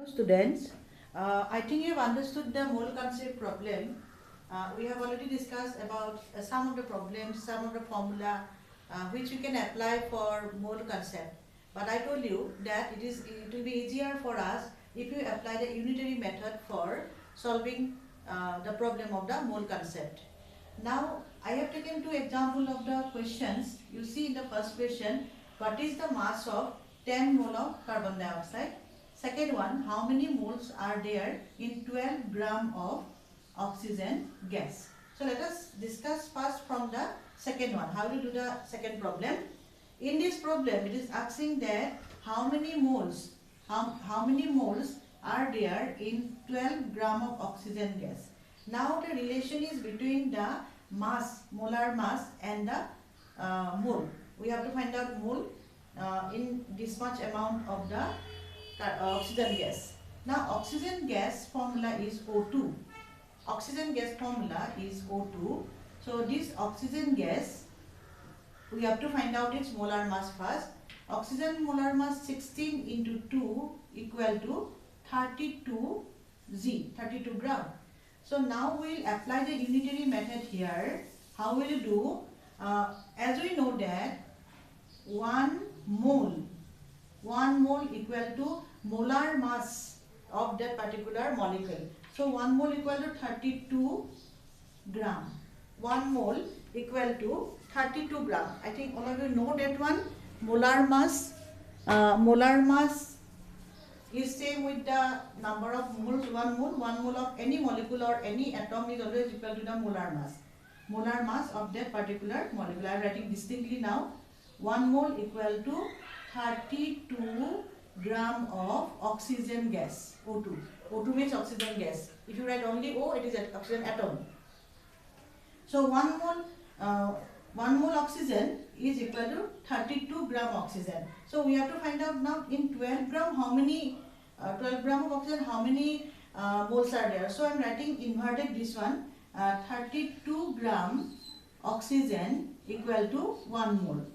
Students, I think you have understood the mole concept problem. We have already discussed about some of the problems, some of the formula which we can apply for mole concept. But I told you that it will be easier for us if you apply the unitary method for solving the problem of the mole concept. Now I have taken two examples of the questions. You see in the first question, what is the mass of 10 mole of carbon dioxide? Second one, how many moles are there in 12 gram of oxygen gas? So let us discuss first from the second one. How to do the second problem? In this problem, it is asking that how many moles are there in 12 gram of oxygen gas. Now the relation is between the mass, molar mass and the mole. We have to find out mole in this much amount of the oxygen gas. Now oxygen gas formula is O2. Oxygen gas formula is O2. So this oxygen gas, we have to find out its molar mass first. Oxygen molar mass 16 into 2 equal to 32 G, 32 gram. So now we will apply the unitary method here. How will you do? As we know that 1 mole equal to molar mass of that particular molecule. So 1 mole equal to 32 gram. 1 mole equal to 32 gram. I think all of you know that one. Molar mass is same with the number of moles. 1 mole of any molecule or any atom is always equal to the molar mass. Molar mass of that particular molecule. I am writing distinctly now. 1 mole equal to 32 gram of oxygen gas, O2. O2 means oxygen gas. If you write only O, it is an oxygen atom. So 1 mole oxygen is equal to 32 gram oxygen. So we have to find out now in 12 gram how many 12 gram of oxygen, how many moles are there. So I am writing inverted this one, 32 gram oxygen equal to 1 mole.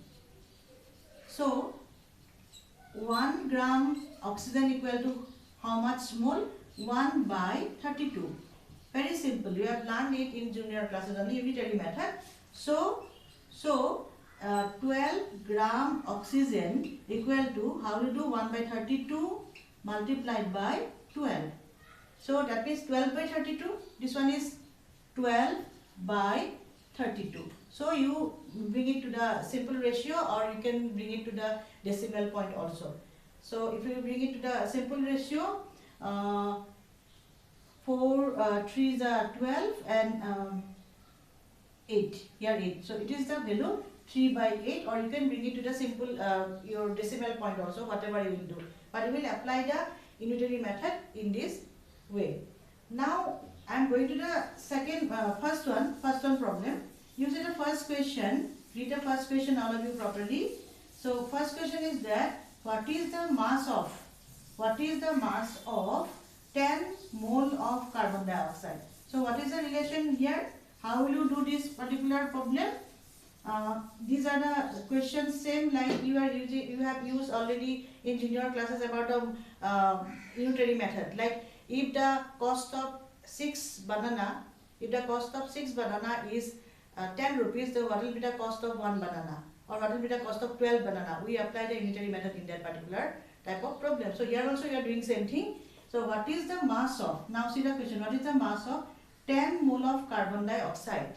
So 1 gram oxygen equal to how much mole? 1 by 32. Very simple. You have learned it in junior classes only, unitary method. So 12 gram oxygen equal to, how to do? 1 by 32 multiplied by 12. So that means 12 by 32. This one is 12 by 32. So you bring it to the simple ratio, or you can bring it to the decimal point also. So if you bring it to the simple ratio, 4 3s are 12 and 8. Here 8. So it is the value 3 by 8, or you can bring it to the simple your decimal point also, whatever you will do. But you will apply the unitary method in this way. Now I am going to the first one problem. You see the first question. Read the first question, all of you, properly. So first question is that what is the mass of 10 mole of carbon dioxide? So what is the relation here? How will you do this particular problem? These are the questions same like you have used already in junior classes about the unitary method. Like if the cost of 6 banana is 10 rupees, then what will be the cost of 1 banana? Or what will be the cost of 12 banana? We apply the unitary method in that particular type of problem. So here also you are doing same thing. So what is the mass of? Now see the question. What is the mass of 10 mole of carbon dioxide?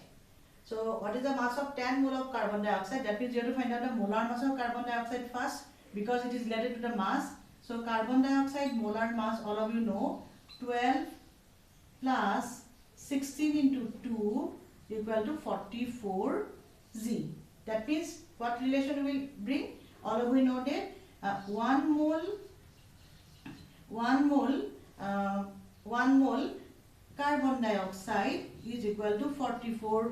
So what is the mass of 10 mole of carbon dioxide? That means you have to find out the molar mass of carbon dioxide first, because it is related to the mass. So carbon dioxide molar mass, all of you know, 12 plus 16 into 2 equal to 44 G. That means what relation will bring? All of you know that 1 mole carbon dioxide is equal to 44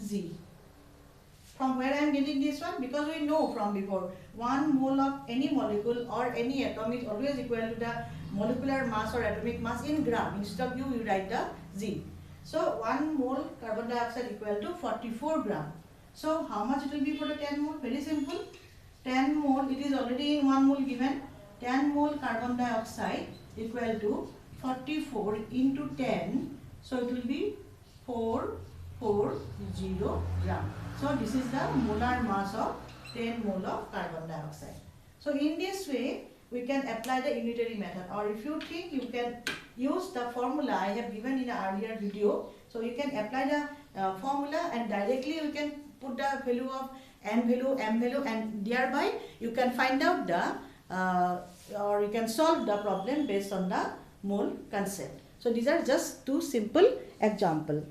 G. From where I am getting this one? Because we know from before, 1 mole of any molecule or any atom is always equal to the molecular mass or atomic mass in gram. Instead of you write the G. So 1 mole carbon dioxide equal to 44 gram. So how much it will be for the 10 mole? Very simple. 10 mole, it is already in 1 mole given. 10 mole carbon dioxide equal to 44 into 10. So it will be 440 gram. So this is the molar mass of 10 mole of carbon dioxide. So in this way, we can apply the unitary method, or if you think, you can use the formula I have given in an earlier video. So you can apply the formula and directly you can put the value of N value, M value, and thereby you can find out the or you can solve the problem based on the mole concept. So these are just two simple examples.